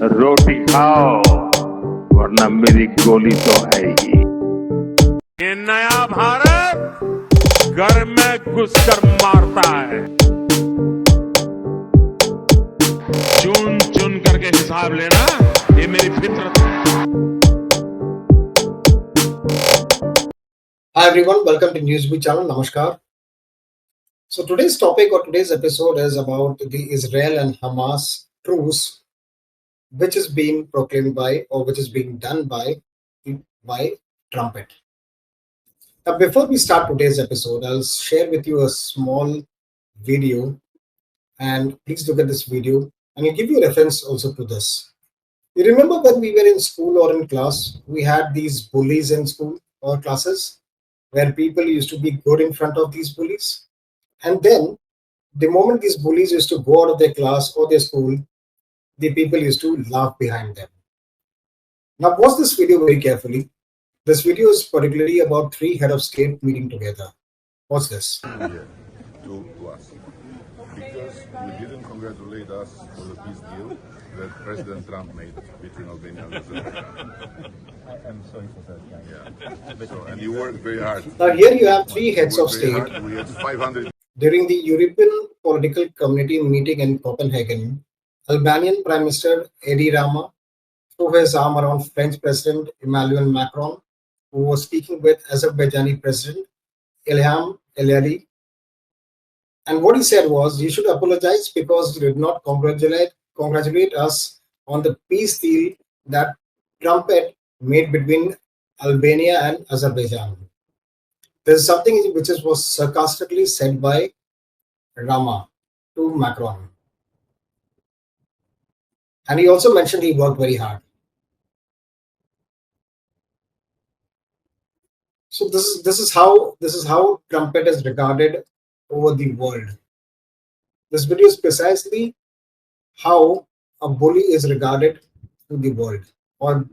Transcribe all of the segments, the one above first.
रोटी खाओ वरना मेरी गोली तो है ही। ये नया भारत घर में घुसकर मारता है। चुन चुन करके हिसाब लेना ये मेरी फितरत है। Hi everyone, welcome to Newsbeat channel. Namaskar. So today's topic or today's episode is about the Israel and Hamas truce, which is being proclaimed by or which is being done by Trumpet. Now, before we start today's episode, I'll share with you a small video, and please look at this video, and I'll give you a reference also to this. You remember when we were in school or in class, we had these bullies in school or classes where people used to be good in front of these bullies. And then, the moment these bullies used to go out of their class or their school, the people used to laugh behind them. Now, watch this video very carefully. This video is particularly about three head of state meeting together. Watch this. To us, because you didn't congratulate us for the peace deal that President Trump made between Albania and Azerbaijan. I'm sorry for that. Yeah. So, and you worked very hard. Now, here you have three heads of state. We had 500. During the European Political Community meeting in Copenhagen, Albanian Prime Minister Edi Rama threw his arm around French President Emmanuel Macron, who was speaking with Azerbaijani President Ilham Aliyev. And what he said was, you should apologize because you did not congratulate us on the peace deal that Trumpet made between Albania and Azerbaijan. This is something which was sarcastically said by Rama to Macron. And he also mentioned he worked very hard. So this is how Trumpet is regarded over the world. This video is precisely how a bully is regarded through the world, or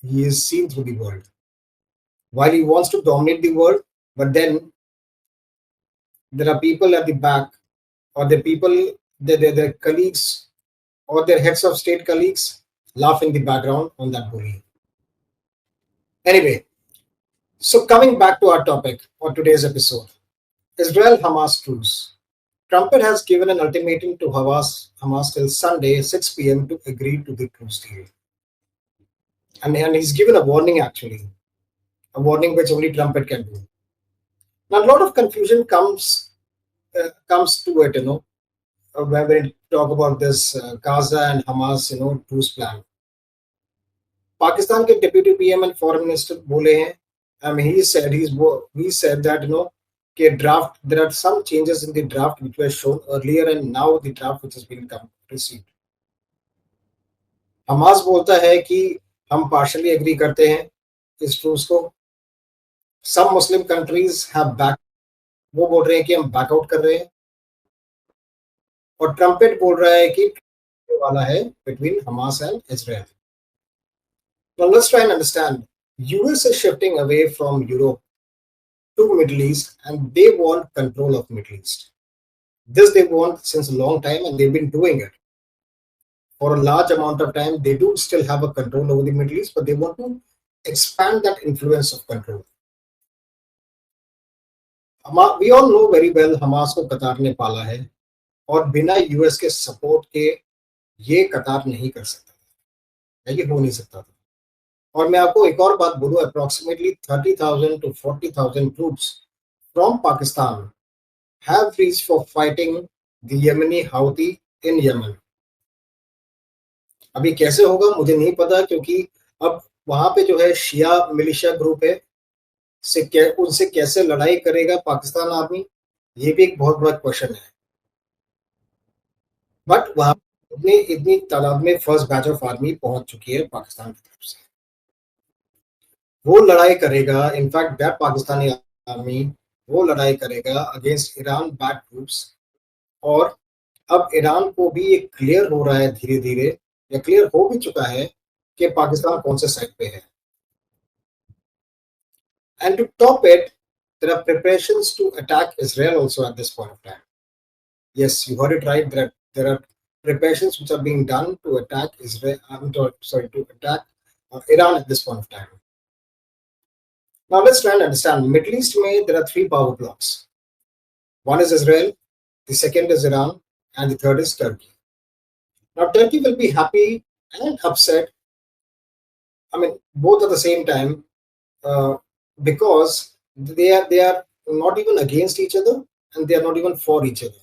he is seen through the world. While he wants to dominate the world, but then there are people at the back, or the people, their colleagues, or their heads of state colleagues laugh in the background on that bully. Anyway, so coming back to our topic for today's episode, Israel-Hamas truce. Trumpet has given an ultimatum to Hamas till Sunday 6 p.m. to agree to the truce deal. And he's given a warning actually, a warning which only Trumpet can do. Now a lot of confusion comes to it, when we talk about this Gaza and Hamas, truce plan. Pakistan के deputy PM and foreign minister बोले हैं. I mean, he said that draft, there are some changes in the draft which were shown earlier, and now the draft which has been received. Hamas बोलता है कि हम partially agree करते हैं इस truce को. Some Muslim countries have back, वो बोल रहे हैं कि हम back out कर रहे हैं. और Trumpet बोल रहा है कि वाला है between Hamas and Israel. Now let's try and understand. US is shifting away from Europe to Middle East, and they want control of Middle East. This they want since a long time, and they've been doing it for a large amount of time. They do still have a control over the Middle East, but they want to expand that influence of control. We all know very well Hamas को कतार ने पाला है, और बिना US के support के ये कतार नहीं कर सकता था, ये हो नहीं सकता था. और मैं आपको एक और बात बोलूं, approximately 30,000 to 40,000 troops from Pakistan have reached for fighting the Yemeni Houthi in Yemen. अभी कैसे होगा मुझे नहीं पता, क्योंकि अब वहां पे जो है शिया मिलिशिया ग्रुप है, उनसे कैसे लड़ाई करेगा पाकिस्तान आर्मी, ये भी एक बहुत बड़ा क्वेश्चन है. बट वहां इतनी तादाद में फर्स्ट बैच ऑफ आर्मी पहुंच चुकी है पाकिस्तान की तरफ से, वो लड़ाई करेगा. इनफैक्ट दैट पाकिस्तानी आर्मी वो लड़ाई करेगा अगेंस्ट ईरान बैक ग्रुप्स. और अब ईरान को भी ये क्लियर हो रहा है धीरे धीरे, या क्लियर हो भी चुका है कि पाकिस्तान कौन से साइड पे है. And to top it, there are preparations to attack Israel also at this point of time. Yes, you heard it right. There are preparations which are being done to attack Israel. To attack Iran at this point of time. Now let's try and understand. Middle East there are three power blocks. One is Israel, the second is Iran, and the third is Turkey. Now Turkey will be happy and upset. I mean, both at the same time, because they are not even against each other and they are not even for each other.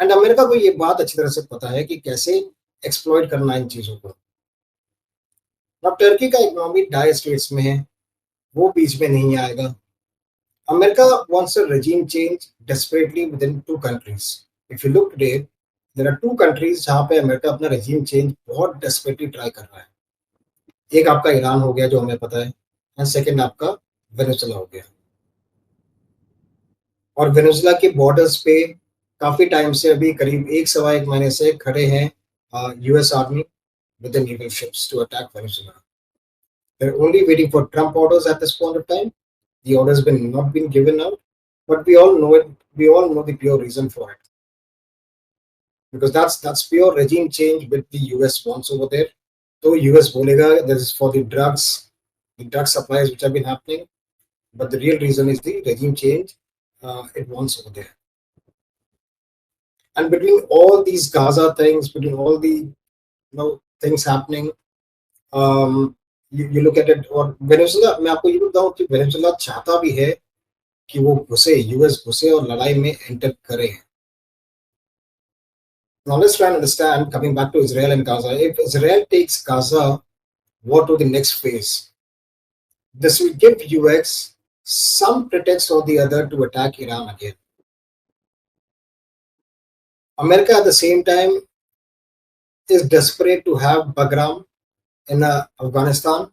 And America को ये बात अच्छी तरह से पता है कि कैसे एक्सप्लॉइट करना इन चीजों को. अब टर्की का इकोनॉमी डायर स्टेट्स में है, वो बीच में नहीं आएगा. America wants a regime change desperately within two countries. If you look today, there are two countries जहां पे अमेरिका अपना regime change बहुत desperately ट्राई कर रहा है. एक आपका ईरान हो गया जो हमें पता है, एंड सेकंड आपका वेनेजुएला हो गया. और वेनेजुएला के बॉर्डर्स पे काफी टाइम से अभी करीब 1 महीने से खड़े हैं US army with the naval ships to attack Venezuela. They're only waiting for Trump orders at this point of time. The orders not been given out, but we all know it. We all know the pure reason for it, because that's pure regime change which the US wants over there. So US bolega this is for the drug supplies which have been happening, but the real reason is the regime change it wants over there. And between all these Gaza things, between all the things happening, you look at it. और Venezuela, मैं आपको ये बताऊं कि Venezuela चाहता भी है कि वो यूएस घुसे और लड़ाई में एंटर करे. Now let's try and understand, coming back to Israel and Gaza. If Israel takes Gaza, what will the next phase? This will give US some pretext or the other to attack Iran again. America at the same time is desperate to have Bagram in Afghanistan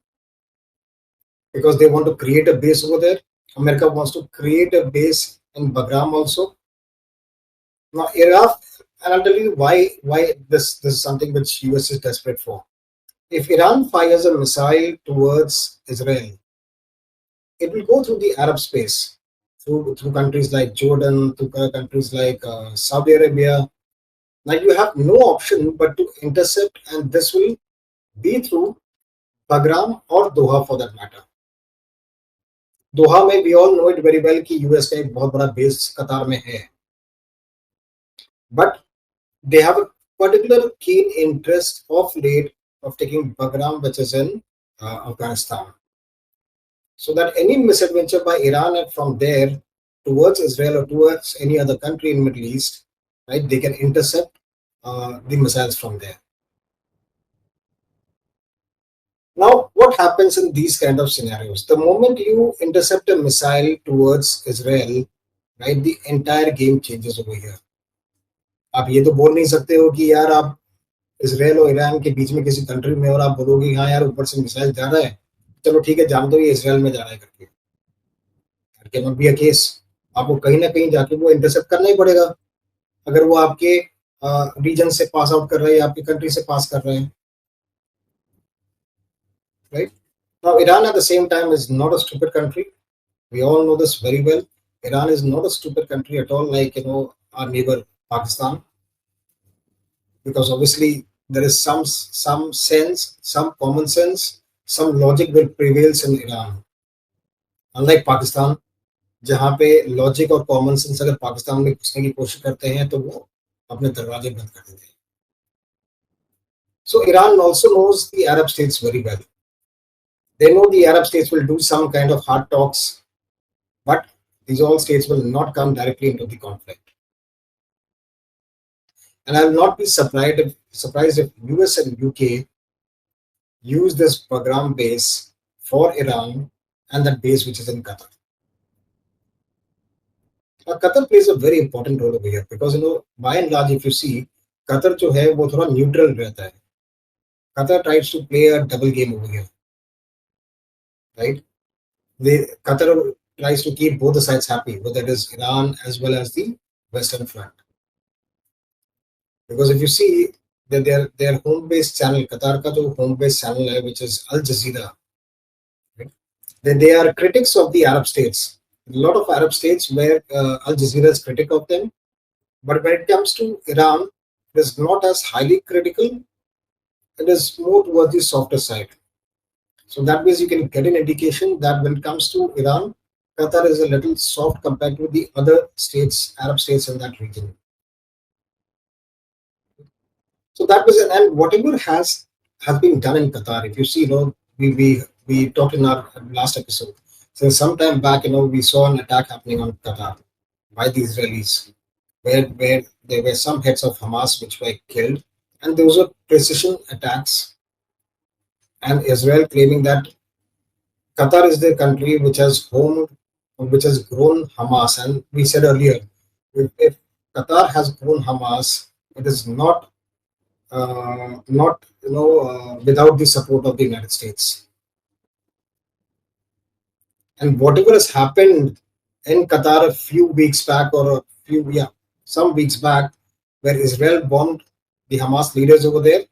because they want to create a base over there. America wants to create a base in Bagram also. Now Iraq, and I'll tell you why this is something which US is desperate for. If Iran fires a missile towards Israel, it will go through the Arab space, through countries like Jordan, through countries like Saudi Arabia. Now you have no option but to intercept, and this will be through Bagram or Doha for that matter. Doha में we all know it very well कि US का एक बहुत बड़ा base कतार में है, but they have a particular keen interest of late of taking Bagram, which is in Afghanistan, so that any misadventure by Iran and from there towards Israel or towards any other country in Middle East, right, they can intercept the missiles from there. Now, what happens in these kind of scenarios? The moment you intercept a missile towards Israel, right, the entire game changes over here. आप ये तो बोल नहीं सकते हो कि यार आप इजराइल और ईरान के बीच में किसी कंट्री में और आप बोलोगे हाँ यार ऊपर से मिसाइल जा रहा है, चलो ठीक है जान दो ये इजराइल में जा रहा है करके. That cannot be a case. आपको कहीं ना कहीं जाके वो इंटरसेप्ट करना ही पड़ेगा अगर वो आपके रीजन से पास आउट कर रहे हैं, आपकी कंट्री से पास कर रहे हैं. Right? Now Iran at the same time is not a stupid country. We all know this very well. Iran is not a stupid country at all, like our neighbor Pakistan, because obviously there is some sense, some common sense, some logic will prevails in Iran. Unlike Pakistan, जहाँ पे logic और common sense अगर पाकिस्तान में घुसने की कोशिश करते हैं तो वो अपने दरवाजे बंद कर देते हैं. So Iran also knows the Arab states very well. They know the Arab states will do some kind of hard talks, but these all states will not come directly into the conflict. And I will not be surprised if US and UK use this Bagram base for Iran and that base which is in Qatar. Now, Qatar plays a very important role over here because by and large, if you see, Qatar जो है वो थोड़ा neutral रहता है. Qatar tries to play a double game over here, right? Qatar tries to keep both the sides happy, whether it is Iran as well as the Western Front. Because if you see that their home-based channel, Qatar का जो home-based channel है, which is Al Jazeera, right? They are critics of the Arab states. A lot of Arab states where Al Jazeera is critic of them, but when it comes to Iran, It is not as highly critical. It is more towards the softer side. So that means you can get an indication that when it comes to Iran, Qatar is a little soft compared to the other states, Arab states in that region. So that was, and whatever has been done in Qatar. If you see, we talked in our last episode. So some time back, we saw an attack happening on Qatar by the Israelis, where there were some heads of Hamas which were killed, and those were precision attacks. And Israel claiming that Qatar is the country which has grown Hamas. And we said earlier, if Qatar has grown Hamas, it is not without the support of the United States. And whatever has happened in Qatar a few weeks back, or some weeks back, where Israel bombed the Hamas leaders over there,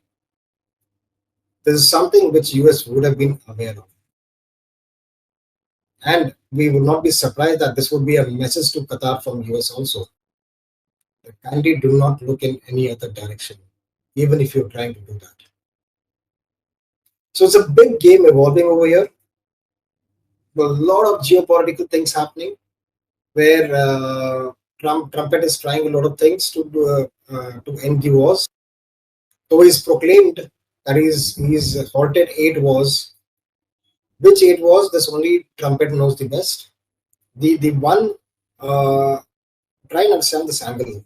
this is something which US would have been aware of. And we would not be surprised that this would be a message to Qatar from US also. Kindly do not look in any other direction, even if you're trying to do that. So it's a big game evolving over here. A lot of geopolitical things happening, where Trumpet is trying a lot of things to end the wars. So he's proclaimed that he's halted 8 wars. Which 8 wars? This only Trumpet knows the best. The one, try and understand this angle.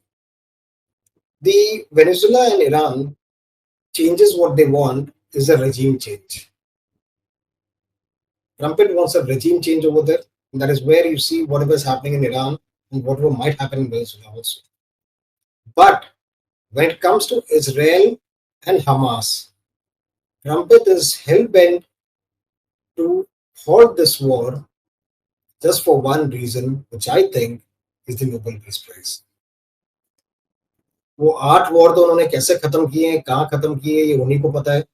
The Venezuela and Iran changes what they want is a regime change. Trumpet wants a regime change over there. And that is where you see whatever is happening in Iran and whatever might happen in Venezuela also. But when it comes to Israel and Hamas, Trumpet is hell-bent to halt this war just for one reason, which I think is the Nobel Peace Prize. वो 8 war तो उन्होंने कैसे खत्म किए हैं, कहाँ खत्म किए, ये उन्हीं को पता है.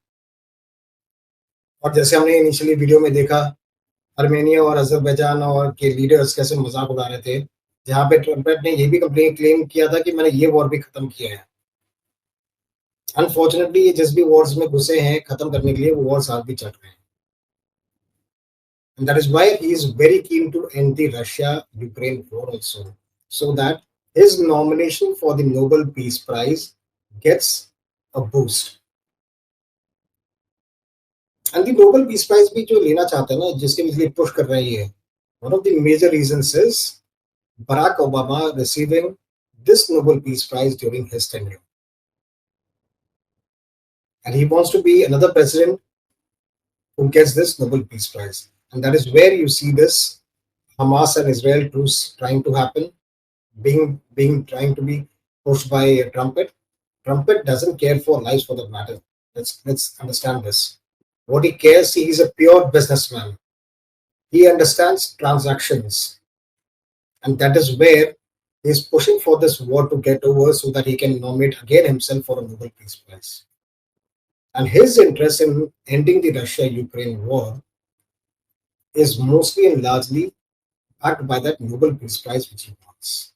और जैसे हमने इनिशियली वीडियो में देखा, आर्मेनिया और अजरबैजान और के लीडर्स कैसे मजाक उड़ा रहे थे, जहां पे ट्रम्पेट ने ये भी क्लेम किया था कि मैंने ये वॉर भी खत्म किया है. अनफॉर्चुनेटली ये जिस भी वॉर्स में घुसे हैं खत्म करने के लिए, वो वॉर्स आज भी चल रहे हैं. And that is why he is very keen to end the Russia-Ukraine war also, so that his nomination for the Nobel Peace Prize gets a boost. And the Nobel Peace Prize भी जो लेना चाहते हैं ना, जिसके लिए push कर रही है, one of the major reasons is Barack Obama receiving this Nobel Peace Prize during his tenure. And he wants to be another president who gets this Nobel Peace Prize. And that is where you see this Hamas and Israel truce trying to happen, trying to be pushed by Trumpet. Trumpet doesn't care for lives for that matter. Let's understand this. What he cares, he's a pure businessman. He understands transactions. And that is where he's pushing for this war to get over so that he can nominate again himself for a Nobel Peace Prize. And his interest in ending the Russia-Ukraine war is mostly and largely backed by that Nobel Peace Prize which he wants.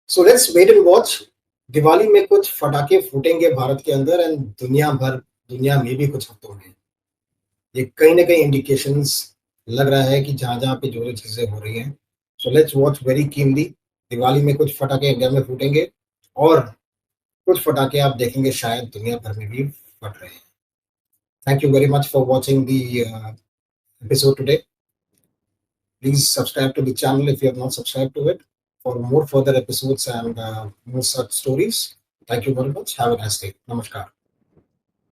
So let's wait and watch. Diwali में कुछ फटाके फूटेंगे भारत के अंदर, and दुनिया में भी कुछ हफ्तों में ये कहीं ना कहीं इंडिकेशंस लग रहा है कि जहां पे जो चीजें हो रही हैं. So let's watch very keenly. Diwali में कुछ फटाके इंडिया में फूटेंगे और कुछ फटाके आप देखेंगे शायद दुनिया भर में भी फट रहे हैं. Thank you very much for watching the episode today. Please subscribe to the channel if you have not subscribed to it for more further episodes and more such stories. Thank you very much. Have a nice day. Namaskar.